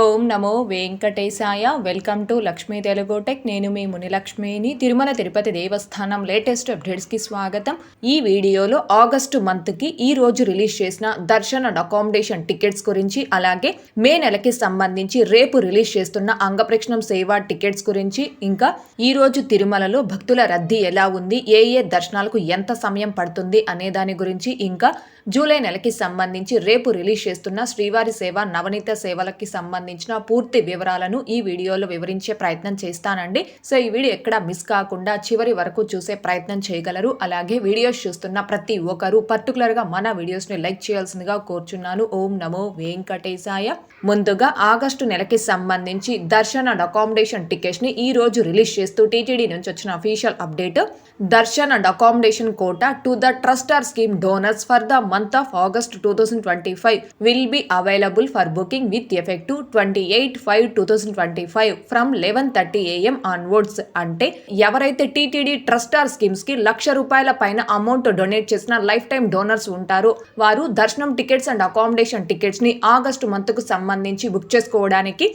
Om Namo Venkatesaya. Welcome to Lakshmi Telugu tech. నేను మీ మునిలక్ష్మిని. తిరుమల తిరుపతి దేవస్థానం latest అప్డేట్స్కి స్వాగతం. ఈ వీడియోలో ఆగస్టు మంత్కి ఈ రోజు రిలీజ్ చేసిన దర్శన్ అండ్ అకామిడేషన్ టికెట్స్ గురించి, అలాగే మే నెలకి సంబంధించి రేపు రిలీజ్ చేస్తున్న అంగప్రక్షణం సేవ టికెట్స్ గురించి, ఇంకా ఈ రోజు తిరుమలలో భక్తుల రద్దీ ఎలా ఉంది, ఏ దర్శనాలకు ఎంత సమయం పడుతుంది అనే దాని గురించి, ఇంకా జూలై నెలకి సంబంధించి రేపు రిలీజ్ చేస్తున్న శ్రీవారి సేవ నవనీత సేవలకి సంబంధించిన పూర్తి వివరాలను ఈ వీడియోలో వివరించే ప్రయత్నం చేస్తానండి. సో ఈ వీడియో ఎక్కడ మిస్ కాకుండా చివరి వరకు చూసే ప్రయత్నం చేయగలరు. అలాగే వీడియోస్ చూస్తున్న ప్రతి ఒక్కరు పర్టికులర్గా మన వీడియోస్ని లైక్ చేయాల్సిందిగా కోరుచున్నాను. ఓం నమో వెంకటేశాయ. ముందుగా ఆగస్టు నెలకి సంబంధించి దర్శన్ అండ్ అకామిడేషన్ టికెట్స్ ని ఈ రోజు రిలీజ్ చేస్తూ టీటీడీ నుంచి వచ్చిన official update. Darshan and accommodation quota to the trust or scheme donors for the month of August 2025 will be available for booking with effect to 28/5/2025 from 11:30 AM onwards. అంటే ఎవరైతే TTD trust or schemes కి ₹1,00,000 పైన amount donate చేసిన life time donors ఉంటారో వారు దర్శనం tickets and accommodation tickets ని August month కు సంబంధించి బుక్ చేసుకోవడానికి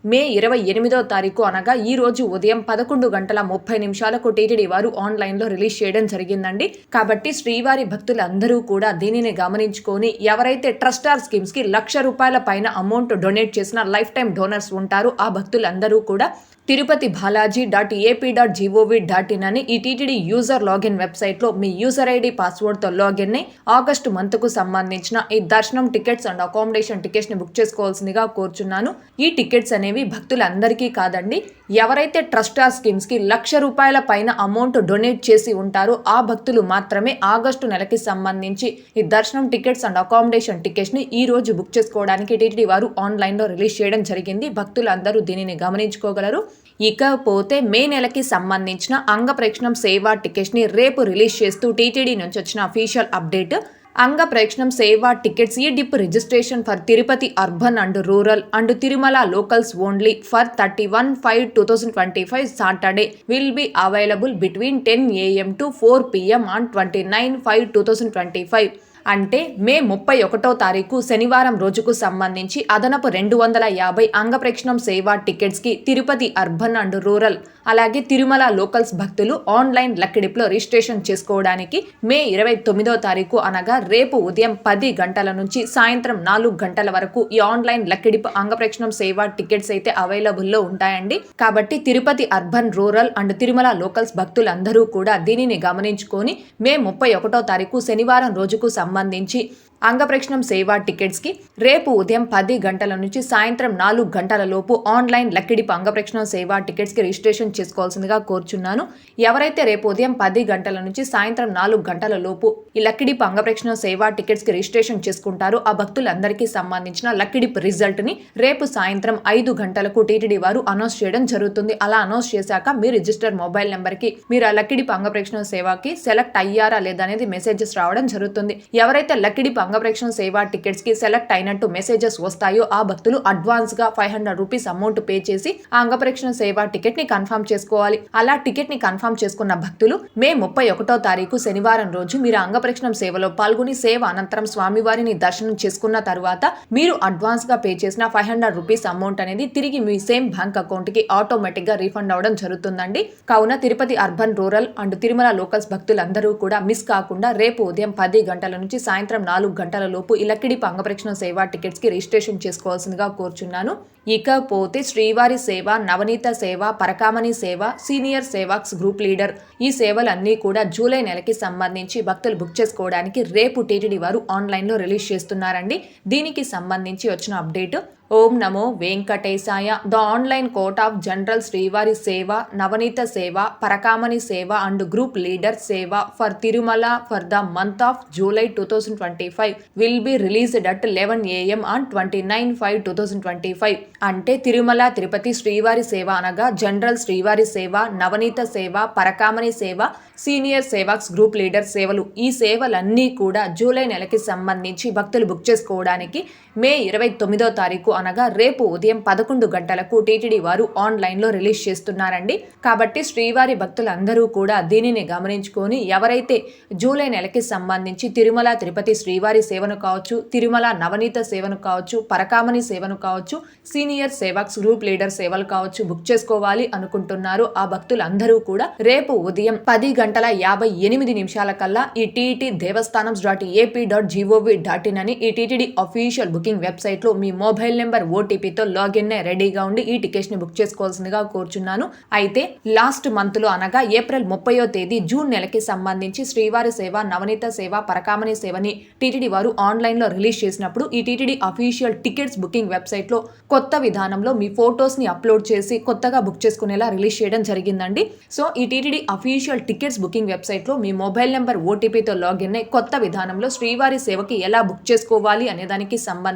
మే 28వ తారీఖు అనగా ఈ రోజు ఉదయం 11:30 టీటీడీ వారు ఆన్లైన్లో రిలీజ్ చేయడం జరిగిందండి. కాబట్టి శ్రీవారి భక్తులందరూ కూడా దీనిని గమనించుకొని ఎవరైతే ట్రస్ట్ ఆర్ స్కీమ్స్ కి ₹1,00,000 పైన అమౌంట్ డొనేట్ చేసిన లైఫ్ టైం డోనర్స్ ఉంటారో ఆ భక్తులందరూ కూడా tirupati.balaji.ap.gov.in అని ఈ టీటీడీ యూజర్ లాగిన్ వెబ్సైట్లో మీ యూజర్ ఐడి పాస్వర్డ్తో లాగిన్ అయి ఆగస్టు మంత్కు సంబంధించిన ఈ దర్శనం టికెట్స్ అండ్ అకామిడేషన్ టికెట్స్ని బుక్ చేసుకోవాల్సిందిగా కోరుచున్నాను. ఈ టికెట్స్ అనేవి భక్తులందరికీ కాదండి, ఎవరైతే ట్రస్ట్ ఆర్ స్కీమ్స్ కి ₹1,00,000 పైన అమౌంట్ డొనేట్ చేసి ఉంటారో ఆ భక్తులు మాత్రమే ఆగస్టు నెలకి సంబంధించి ఈ దర్శనం టికెట్స్ అండ్ అకామిడేషన్ టికెట్స్ ని ఈ రోజు బుక్ చేసుకోవడానికి టీటీడీ వారు ఆన్లైన్లో రిలీజ్ చేయడం జరిగింది. భక్తులందరూ దీనిని గమనించుకోగలరు. ఇకపోతే మే నెలకి సంబంధించిన అంగప్రక్షణం సేవా టికెట్స్ ని రేపు రిలీజ్ చేస్తూ టీటీడీ నుంచి వచ్చిన అఫీషియల్ అప్డేట్. అంగప్రక్షణం సేవా టికెట్స్ ఈ dip registration for Tirupati urban and rural and Tirumala locals only for 31/5/2025 Saturday will be available between 10 AM to 4 PM on 29/5/2025. అంటే మే 31వ తారీఖు శనివారం రోజుకు సంబంధించి అదనపు 250 అంగప్రక్షణం సేవా టికెట్స్ కి తిరుపతి అర్బన్ అండ్ రూరల్ అలాగే తిరుమల లోకల్స్ భక్తులు ఆన్లైన్ లక్కిడిప్లో రిజిస్ట్రేషన్ చేసుకోవడానికి మే 29వ తారీఖు అనగా రేపు ఉదయం 10 గంటల నుంచి సాయంత్రం 4 గంటల వరకు ఈ ఆన్లైన్ లక్కిడిప్ అంగప్రక్షణం సేవా టికెట్స్ అయితే అవైలబుల్లో ఉంటాయండి. కాబట్టి Tirupati urban rural and Tirumala locals భక్తులందరూ కూడా దీనిని గమనించుకొని మే 31వ తారీఖు శనివారం రోజుకు సంబంధించి అంగప్రక్షణం సేవా టికెట్స్ కి రేపు ఉదయం 10 గంటల నుంచి సాయంత్రం 4 గంటల లోపు ఆన్లైన్ లక్కిడిప్ అంగప్రక్షణం సేవా టికెట్స్ కి రిజిస్ట్రేషన్ చేసుకోవాల్సిందిగా కోరుచున్నాను. ఎవరైతే రేపు ఉదయం 10 గంటల నుంచి సాయంత్రం 4 గంటల లోపు ఈ లక్కిడిప్ అంగప్రక్షణం సేవా టికెట్స్ కి రిజిస్ట్రేషన్ చేసుకుంటారో ఆ భక్తులందరికీ సంబంధించిన లక్కిడిప్ రిజల్ట్ ని రేపు సాయంత్రం 5 గంటలకు టీటీడీ వారు అనౌన్స్ చేయడం జరుగుతుంది. అలా అనౌన్స్ చేశాక మీ రిజిస్టర్ మొబైల్ నెంబర్ కి మీరు ఆ లక్కిడిప్ అంగప్రక్షణం సేవాకి సెలెక్ట్ అయ్యారా లేదా అనేది మెసేజెస్ రావడం జరుగుతుంది. ఎవరైతే లక్కిడిప్ అంగప్రక్షణ సేవా టికెట్స్ కి సెలెక్ట్ అయినట్టు మెసేజెస్ వస్తాయో ఆ భక్తులు అడ్వాన్స్ గా ₹500 అమౌంట్ పే చేసి ఆ అంగప్రక్షణ సేవా టికెట్ ని కన్ఫర్మ్ చేసుకోవాలి. అలా టికెట్ ని కన్ఫర్మ్ చేసుకున్న భక్తులు మే 31వ తారీఖు శనివారం రోజు మీరు అంగప్రక్షణం సేవలో పాల్గొని సేవ అనంతరం స్వామివారిని దర్శనం చేసుకున్న తర్వాత మీరు అడ్వాన్స్ గా పే చేసిన ₹500 అమౌంట్ అనేది తిరిగి మీ సేమ్ బ్యాంక్ అకౌంట్ కి ఆటోమేటిక్ గా రీఫండ్ అవడం జరుగుతుందండి. కావున Tirupati urban rural and Tirumala locals భక్తులందరూ కూడా మిస్ కాకుండా రేపు ఉదయం 10 గంటల నుంచి సాయంత్రం 4 గంటల లోపు ఈ లక్కిడిప్ అంగప్రక్షణ సేవా టికెట్స్ కి రిజిస్ట్రేషన్ చేసుకోవాల్సిందిగా కోరుచున్నాను. ఇకపోతే శ్రీవారి సేవ నవనీత సేవ పరకామణి సేవ సీనియర్ సేవాక్స్ గ్రూప్ లీడర్ ఈ సేవలన్నీ కూడా జూలై నెలకి సంబంధించి భక్తులు బుక్ చేసుకోవడానికి రేపు టీటీడీ వారు ఆన్లైన్లో రిలీజ్ చేస్తున్నారండి. దీనికి సంబంధించి వచ్చిన update. Om Namo Venkatesaya. The online court of general శ్రీవారి సేవ నవనీత సేవ పరకామణి సేవ అండ్ గ్రూప్ లీడర్ సేవ for Tirumala for the month of July 2025 will be released at 11 AM on 29/5/2025. అంటే తిరుమల తిరుపతి శ్రీవారి సేవ అనగా జనరల్ శ్రీవారి సేవ నవనీత సేవ పరకామణి సేవ సీనియర్ సేవాక్స్ గ్రూప్ లీడర్ సేవలు ఈ సేవలన్నీ కూడా జూలై నెలకి సంబంధించి భక్తులు బుక్ చేసుకోవడానికి మే 29వ తారీఖు అనగా రేపు ఉదయం 11 గంటలకు టీటీడీ వారు ఆన్లైన్లో రిలీజ్ చేస్తున్నారండి. కాబట్టి శ్రీవారి భక్తులందరూ కూడా దీనిని గమనించుకొని ఎవరైతే జూలై నెలకి సంబంధించి తిరుమల తిరుపతి శ్రీవారి సేవను కావచ్చు, తిరుమల నవనీత సేవను కావచ్చు, పరకామణి సేవను కావచ్చు, సీనియర్ సేవక్స్ గ్రూప్ లీడర్ సేవలు కావచ్చు బుక్ చేసుకోవాలి అనుకుంటున్నారు. ఆ భక్తులందరూ కూడా రేపు ఉదయం 10:58 కల్లా ఈ టీటీ దేవస్థానం.ap.gov.in అని ఈ టీటీడీ అఫీషియల్ బుకింగ్ వెబ్సైట్ లో మీ మొబైల్ నెంబర్ ఓటీపీతో లాగిన్ రెడీగా ఉండి ఈ టికెట్స్ ని బుక్ చేసుకోవాల్సిందిగా కోరుచున్నాను. అయితే లాస్ట్ మంత్ లో అనగా ఏప్రిల్ 30వ తేదీ జూన్ నెలకి సంబంధించి శ్రీవారి సేవ, నవనీత సేవ, పరకామణి సేవని టీటీడీ వారు ఆన్లైన్ లో రిలీజ్ చేసినప్పుడు ఈ TTD official tickets booking website లో కొత్త విధానంలో మీ ఫోటోస్ ని అప్లోడ్ చేసి కొత్తగా బుక్ చేసుకునేలా రిలీజ్ చేయడం జరిగిందండి. సో ఈ TTD official tickets booking website లో మీ మొబైల్ నెంబర్ ఓటీపీతో లాగిన్ అయి కొత్త విధానంలో శ్రీవారి సేవకి ఎలా బుక్ చేసుకోవాలి అనే దానికి సంబంధించి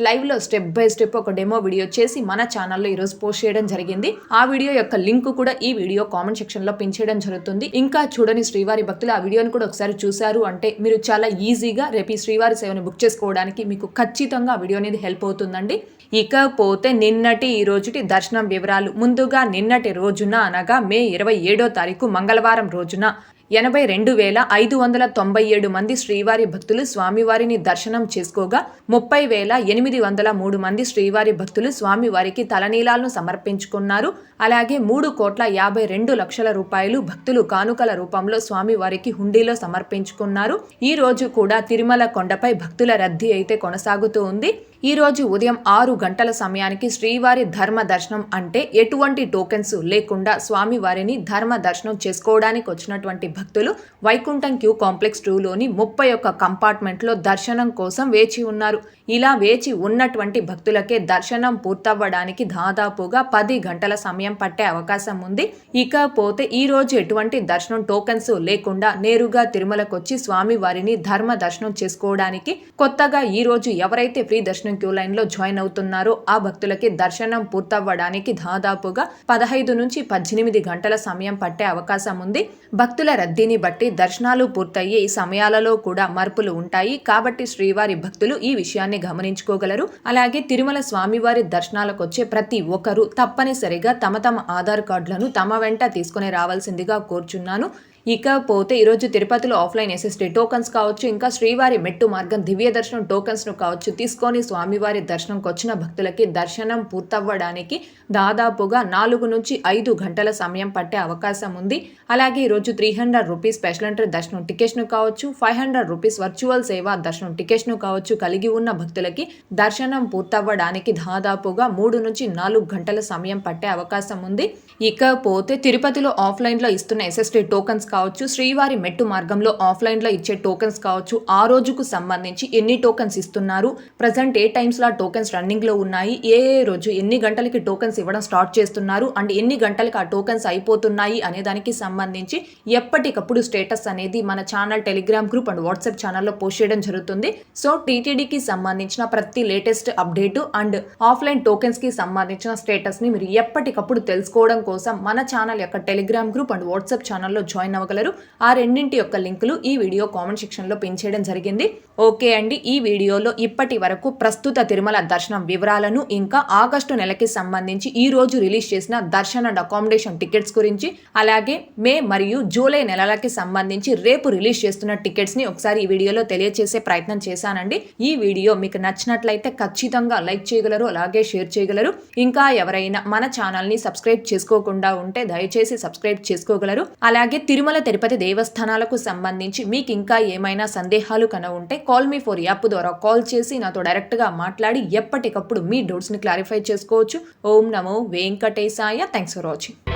లైవ్ లో స్టెప్ బై స్టెప్ ఒక డెమో వీడియో చేసి మన ఛానల్లో ఈ రోజు పోస్ట్ చేయడం జరిగింది. ఆ వీడియో యొక్క లింక్ కూడా ఈ వీడియో కామెంట్ సెక్షన్ లో పిన్ చేయడం జరుగుతుంది. ఇంకా చూడని శ్రీవారి భక్తులు ఆ వీడియోని కూడా ఒకసారి చూసారు అంటే మీరు చాలా ఈజీగా రేపు ఈ శ్రీవారి సేవను బుక్ చేసుకోవడానికి మీకు ఖచ్చితంగా ఆ వీడియో అనేది హెల్ప్ అవుతుందండి. ఇకపోతే నిన్నటి ఈ రోజుటి దర్శనం వివరాలు. ముందుగా నిన్నటి రోజున అనగా మే 27వ తారీఖు మంగళవారం రోజున 82,597 మంది శ్రీవారి భక్తులు స్వామివారిని దర్శనం చేసుకోగా 30,803 మంది శ్రీవారి భక్తులు స్వామివారికి తలనీలాలను సమర్పించుకున్నారు. అలాగే 3,52,00,000 రూపాయలు భక్తులు కానుకల రూపంలో స్వామివారికి హుండీలో సమర్పించుకున్నారు. ఈ రోజు కూడా తిరుమల కొండపై భక్తుల రద్దీ అయితే కొనసాగుతూ ఉంది. ఈ రోజు ఉదయం 6 గంటల సమయానికి శ్రీవారి ధర్మ దర్శనం అంటే ఎటువంటి టోకెన్స్ లేకుండా స్వామివారిని ధర్మ దర్శనం చేసుకోవడానికి వచ్చినటువంటి భక్తులు వైకుంఠం క్యూ కాంప్లెక్స్ 2లోని 31 కంపార్ట్మెంట్లో దర్శనం కోసం వేచి ఉన్నారు. ఇలా వేచి ఉన్నటువంటి భక్తులకే దర్శనం పూర్తవ్వడానికి దాదాపుగా 10 గంటల సమయం పట్టే అవకాశం ఉంది. ఇకపోతే ఈ రోజు ఎటువంటి దర్శనం టోకెన్స్ లేకుండా నేరుగా తిరుమలకు వచ్చి స్వామివారిని ధర్మ దర్శనం చేసుకోవడానికి కొత్తగా ఈ రోజు ఎవరైతే ఫ్రీ దర్శనం క్యూ లైన్ లో జాయిన్ అవుతున్నారో ఆ భక్తులకి దర్శనం పూర్తవ్వడానికి దాదాపుగా 15 నుంచి 18 గంటల సమయం పట్టే అవకాశం ఉంది. భక్తుల రద్దీని బట్టి దర్శనాలు పూర్తయ్యే ఈ సమయాలలో కూడా మార్పులు ఉంటాయి. కాబట్టి శ్రీవారి భక్తులు ఈ విషయాన్ని గమనించుకోగలరు. అలాగే తిరుమల స్వామివారి దర్శనాలకు వచ్చే ప్రతి ఒక్కరూ తప్పనిసరిగా తమ ఆధార్ కార్డులను తమ వెంట తీసుకుని రావాల్సిందిగా కోరుచున్నాను. ఇకపోతే ఈరోజు తిరుపతిలో ఆఫ్లైన్ ఎస్ఎస్టీ టోకన్స్ కావచ్చు, ఇంకా శ్రీవారి మెట్టు మార్గం దివ్య దర్శనం టోకన్స్ను కావచ్చు తీసుకొని స్వామివారి దర్శనంకి వచ్చిన భక్తులకి దర్శనం పూర్తవ్వడానికి దాదాపుగా 4 నుంచి 5 గంటల సమయం పట్టే అవకాశం ఉంది. అలాగే ఈరోజు 300 రూపీస్ స్పెషల్ ఎంట్రీ దర్శనం టికెట్స్ను కావచ్చు, 500 రూపీస్ వర్చువల్ సేవా దర్శనం టికెట్స్ను కావచ్చు కలిగి ఉన్న భక్తులకి దర్శనం పూర్తవ్వడానికి దాదాపుగా 3 నుంచి 4 గంటల సమయం పట్టే అవకాశం ఉంది. ఇకపోతే తిరుపతిలో ఆఫ్లైన్లో ఇస్తున్న ఎస్ఎస్టీ టోకన్స్ కావచ్చు, శ్రీవారి మెట్టు మార్గంలో ఆఫ్లైన్లో ఇచ్చే టోకన్స్ కావచ్చు, ఆ రోజుకు సంబంధించి ఎన్ని టోకన్స్ ఇస్తున్నారు, ప్రజెంట్ ఏ టైమ్స్లో ఆ టోకన్స్ రన్నింగ్లో ఉన్నాయి, ఏ రోజు ఎన్ని గంటలకి టోకన్స్ ఇవ్వడం స్టార్ట్ చేస్తున్నారు అండ్ ఎన్ని గంటలకి ఆ టోకన్స్ అయిపోతున్నాయి అనే దానికి సంబంధించి ఎప్పటికప్పుడు స్టేటస్ అనేది మన channel Telegram group and WhatsApp ఛానల్లో పోస్ట్ చేయడం జరుగుతుంది. సో టీటీడీకి సంబంధించిన ప్రతి లేటెస్ట్ అప్డేట్ అండ్ ఆఫ్లైన్ టోకెన్స్కి సంబంధించిన స్టేటస్ని మీరు ఎప్పటికప్పుడు తెలుసుకోవడం కోసం మన ఛానల్ యొక్క టెలిగ్రామ్ గ్రూప్ అండ్ వాట్సాప్ ఛానల్లో జాయిన్ అవ్వగలరు. ఆ రెండింటి యొక్క లింకులు ఈ వీడియో కామెంట్ సెక్షన్లో పిన్ చేయడం జరిగింది. ఓకే అండి, ఈ వీడియోలో ఇప్పటి వరకు ప్రస్తుత తిరుమల దర్శనం వివరాలను ఇంకా ఆగస్టు నెలకి సంబంధించి ఈ రోజు రిలీజ్ చేసిన దర్శన్ అండ్ అకామిడేషన్ టికెట్స్ గురించి, అలాగే మే మరియు జూలై నెలలకి సంబంధించి రేపు రిలీజ్ చేస్తున్న టికెట్స్ ని ఒకసారి ఈ వీడియోలో తెలియజేసే ప్రయత్నం చేశానండి. ఈ వీడియో మీకు నచ్చినట్లయితే ఖచ్చితంగా లైక్ చేయగలరు, అలాగే షేర్ చేయగలరు. ఇంకా ఎవరైనా మన ఛానల్ ని సబ్స్క్రైబ్ చేసుకోకుండా ఉంటే దయచేసి సబ్స్క్రైబ్ చేసుకోగలరు. అలాగే తిరుమల తిరుపతి దేవస్థానాలకు సంబంధించి మీకు ఇంకా ఏమైనా సందేహాలు కన ఉంటే కాల్ మీ ఫర్ యాప్ ద్వారా కాల్ చేసి నాతో డైరెక్ట్ గా మాట్లాడి ఎప్పటికప్పుడు మీ డౌట్స్ ని క్లారిఫై చేసుకోవచ్చు. ఓం నమో వెంకటేశాయ. Thanks for watching.